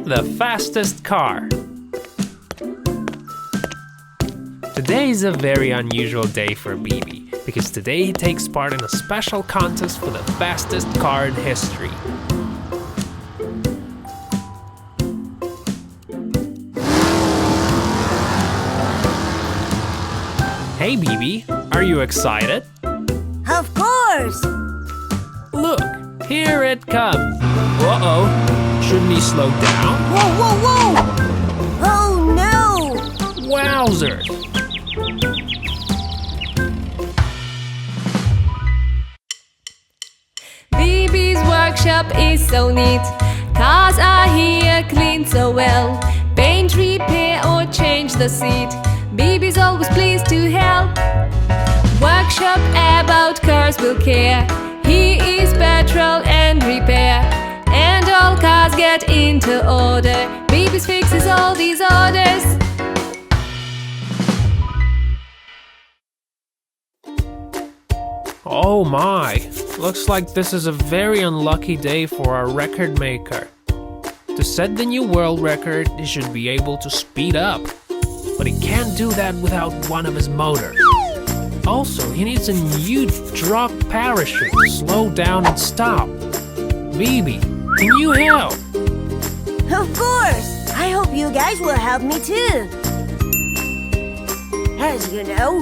the fastest car. Today is a very unusual day for BiBi, because today he takes part in a special contest for the fastest car in history. Hey BiBi, are you excited? Of course! Look, here it comes. Uh-oh, shouldn't he slow down? Whoa, whoa, whoa! Oh no! Wowzers! BiBi's workshop is so neat. Cars are here cleaned so well. Paint, repair or change the seat. BiBi's always pleased to help. Workshop about cars will care. He is petrol and repair. And all cars get into order. BiBi's fixes all these orders. Oh my, looks like this is a very unlucky day for our record maker. To set the new world record, he should be able to speed up. But he can't do that without one of his motors. Also, he needs a new drop parachute to slow down and stop. BiBi, can you help? Of course! I hope you guys will help me too. As you know,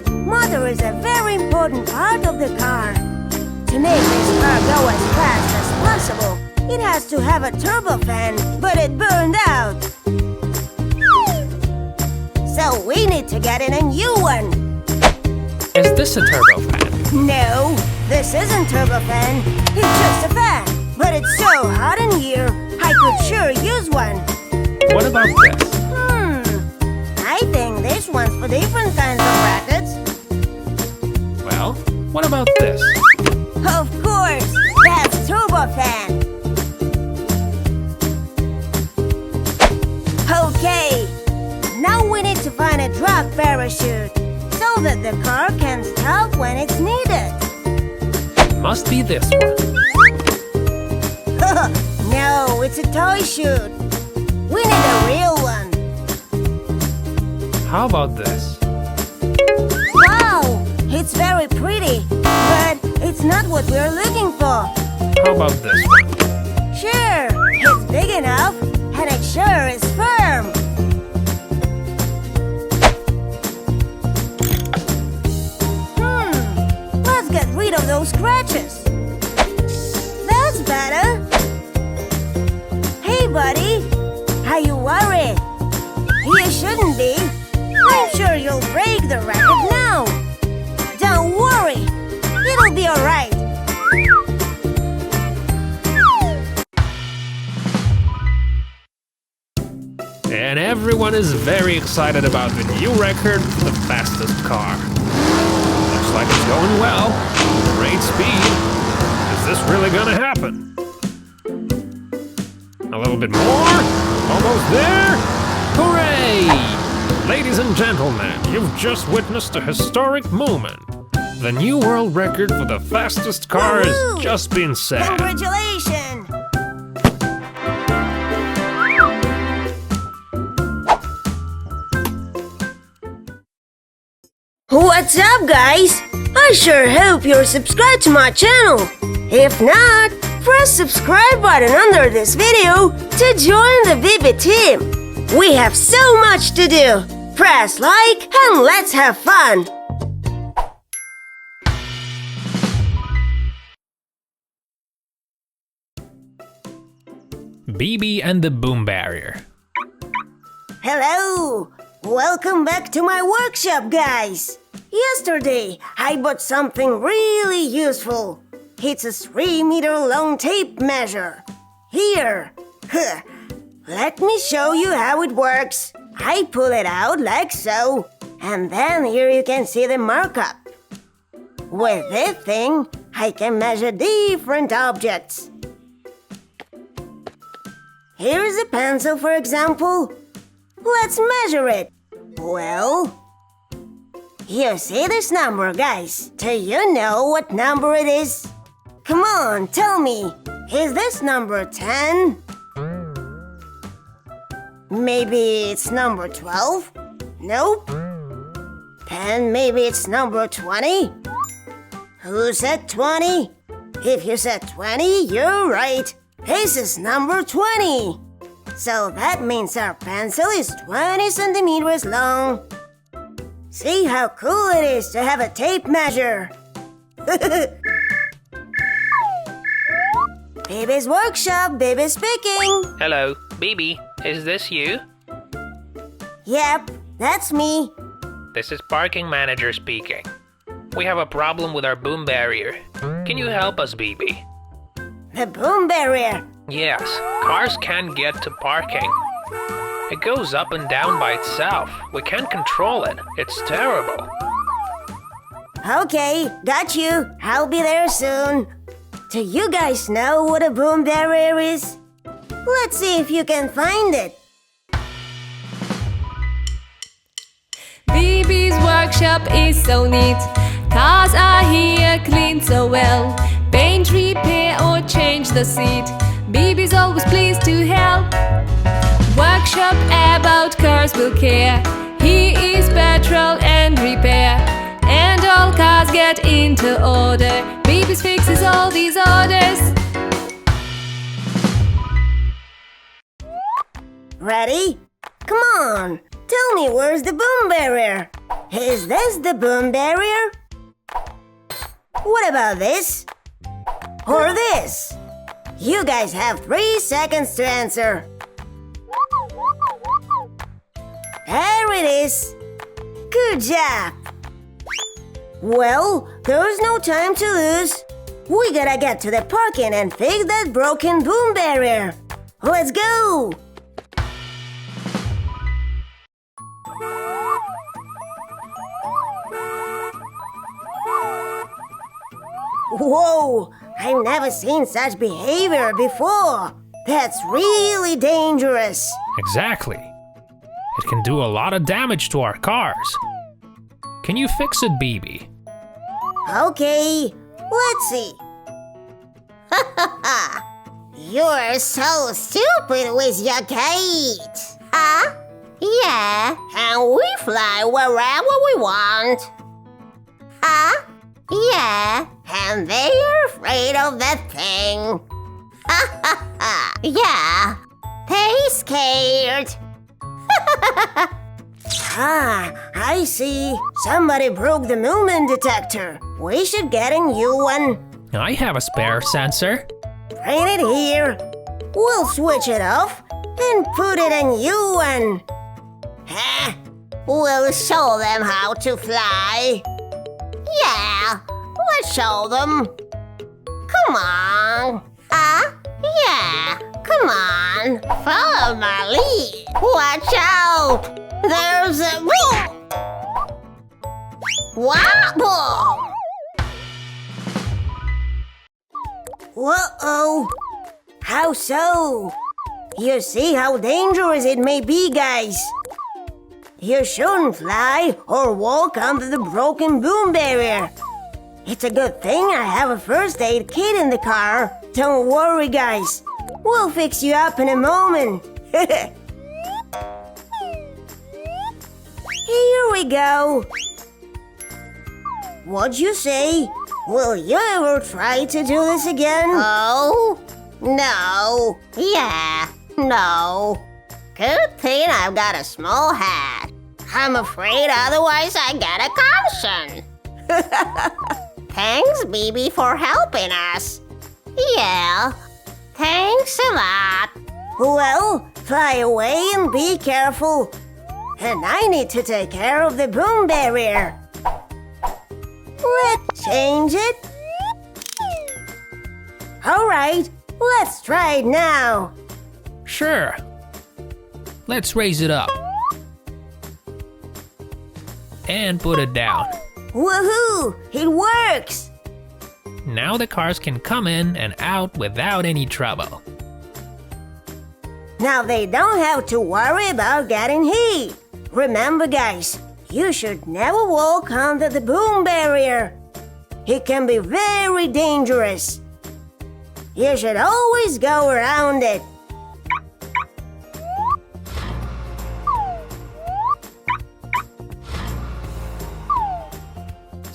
motor is a very important part of the car. To make this car go as fast as possible, it has to have a turbofan, but it burned out. So we need to get in a new one. Is this a turbofan? No, this isn't turbofan. It's just a fan. But it's so hot in here, I could sure use one. What about this? I think this one's for different kinds of rackets. Well, what about this? Of course, that's turbofan. Okay, now we need to find a drop parachute so that the car can stop when it's needed. Must be this one. No, it's a toy chute. We need a real one. How about this? Wow, it's very pretty, but it's not what we're looking for. How about this one? Sure, it's big enough, and it sure is firm. Let's get rid of those scratches. That's better. Hey, buddy, are you worried? You shouldn't be. I'm sure you'll break the racket now. Don't worry, it'll be alright. And everyone is very excited about the new record for the fastest car. Looks like it's going well. Great speed. Is this really gonna happen? A little bit more. Almost there. Hooray! Ladies and gentlemen, you've just witnessed a historic moment. The new world record for the fastest car has just been set. Congratulations! What's up, guys? I sure hope you're subscribed to my channel. If not, press subscribe button under this video to join the BiBi team. We have so much to do. Press like and let's have fun. BiBi and the Boom Barrier. Hello! Welcome back to my workshop, guys! Yesterday, I bought something really useful. It's a 3-meter long tape measure. Here! Let me show you how it works. I pull it out like so, and then here you can see the markup. With this thing, I can measure different objects. Here's a pencil, for example. Let's measure it. Well, you see this number, guys? Do you know what number it is? Come on, tell me. Is this number 10? Maybe it's number 12? Nope. Then maybe it's number 20? Who said 20? If you said 20, you're right. This is number 20. So that means our pencil is 20 centimeters long. See how cool it is to have a tape measure. BiBi's workshop, BiBi speaking. Hello, BiBi, is this you? Yep, that's me. This is parking manager speaking. We have a problem with our boom barrier. Can you help us, BiBi? The boom barrier. Yes, cars can't get to parking. It goes up and down by itself. We can't control it. It's terrible. Okay, got you. I'll be there soon. Do you guys know what a boom barrier is? Let's see if you can find it. BiBi's workshop is so neat. Cars are here, cleaned so well. Paint, repair or change the seat. BiBi's always pleased to help. Workshop about cars will care. He is petrol and repair. And all cars get into order. BiBi's fixes all these orders. Ready? Come on, tell me where's the boom barrier? Is this the boom barrier? What about this? Or this? You guys have 3 seconds to answer. There it is. Good job. Well, there's no time to lose. We gotta get to the parking and fix that broken boom barrier. Let's go! Whoa! I've never seen such behavior before. That's really dangerous. Exactly. It can do a lot of damage to our cars. Can you fix it, BiBi? Okay, let's see. You're so stupid with your gate. Huh? Yeah, and we fly wherever we want. Huh? Yeah, and they're afraid of that thing. Yeah, they scared. Ah, I see. Somebody broke the movement detector. We should get a new one. I have a spare sensor. Bring it here. We'll switch it off and put it a new one. Huh? We'll show them how to fly. Yeah, let's show them. Come on. Yeah, come on. Follow my lead. Watch out. There's a boom. Wow, boom. Uh-oh. How so? You see how dangerous it may be, guys. You shouldn't fly or walk under the broken boom barrier. It's a good thing I have a first aid kit in the car. Don't worry, guys. We'll fix you up in a moment. Here we go. What'd you say? Will you ever try to do this again? Oh, no. Yeah, no. Good thing I've got a small hat. I'm afraid otherwise I get a caution. Thanks, BiBi, for helping us. Yeah, thanks a lot. Well, fly away and be careful. And I need to take care of the boom barrier. Let's change it. All right, let's try it now. Sure. Let's raise it up. And put it down. Woohoo! It works! Now the cars can come in and out without any trouble. Now they don't have to worry about getting hit. Remember, guys, you should never walk under the boom barrier. It can be very dangerous. You should always go around it.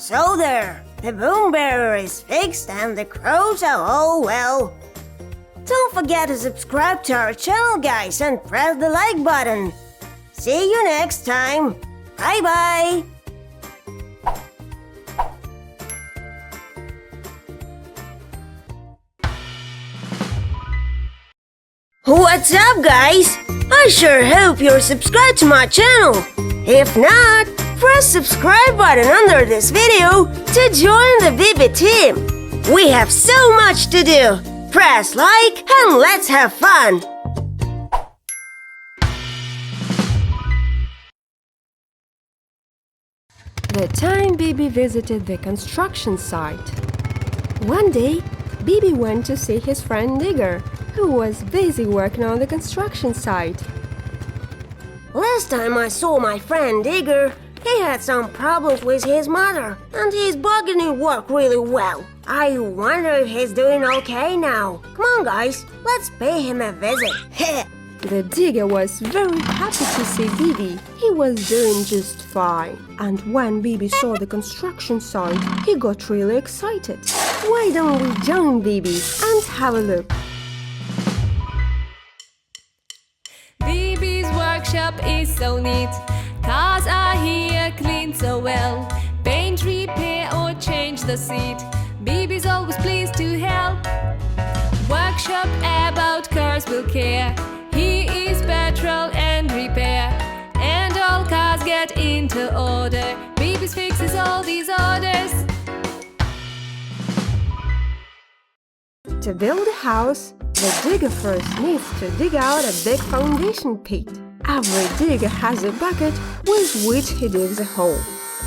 So there, the boom barrier is fixed and the crows are all well. Don't forget to subscribe to our channel, guys, and press the like button. See you next time. Bye-bye. What's up, guys? I sure hope you're subscribed to my channel. If not, press subscribe button under this video to join the BiBi team. We have so much to do. Press like and let's have fun. The time BiBi visited the construction site. One day, BiBi went to see his friend Digger, who was busy working on the construction site. Last time I saw my friend Digger, he had some problems with his mother, and his bargaining worked really well. I wonder if he's doing okay now. Come on, guys, let's pay him a visit. The digger was very happy to see BiBi. He was doing just fine. And when BiBi saw the construction site, he got really excited. Why don't we join BiBi and have a look? BiBi's workshop is so neat. Cars are here cleaned so well. Paint, repair or change the seat. BiBi's always pleased to help. Workshop about cars will care. He is petrol and repair. And all cars get into order. BiBi's fixes all these orders. To build a house, the digger first needs to dig out a big foundation pit. Every digger has a bucket with which he digs a hole.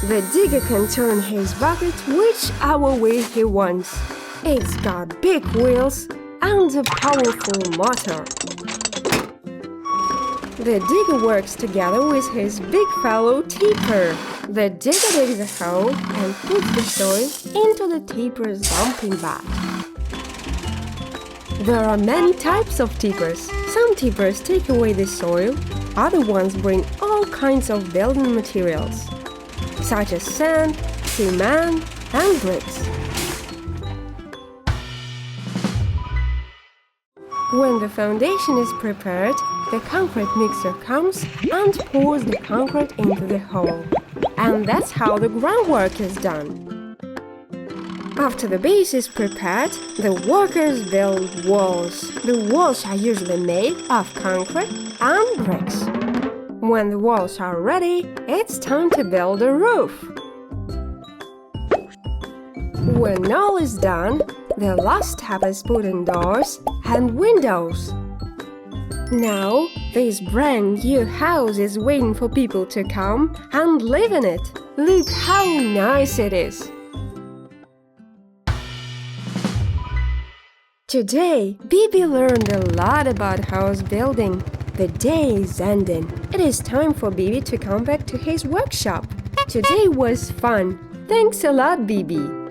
The digger can turn his bucket whichever way he wants. It's got big wheels and a powerful motor. The digger works together with his big fellow tipper. The digger digs a hole and puts the soil into the tipper's dumping bag. There are many types of tippers. Some tippers take away the soil, other ones bring all kinds of building materials, such as sand, cement, and bricks. When the foundation is prepared, the concrete mixer comes and pours the concrete into the hole. And that's how the groundwork is done. After the base is prepared, the workers build walls. The walls are usually made of concrete and bricks. When the walls are ready, it's time to build a roof. When all is done, the last step is putting doors and windows. Now, this brand new house is waiting for people to come and live in it. Look how nice it is! Today, BiBi learned a lot about house building. The day is ending. It is time for BiBi to come back to his workshop. Today was fun. Thanks a lot, BiBi.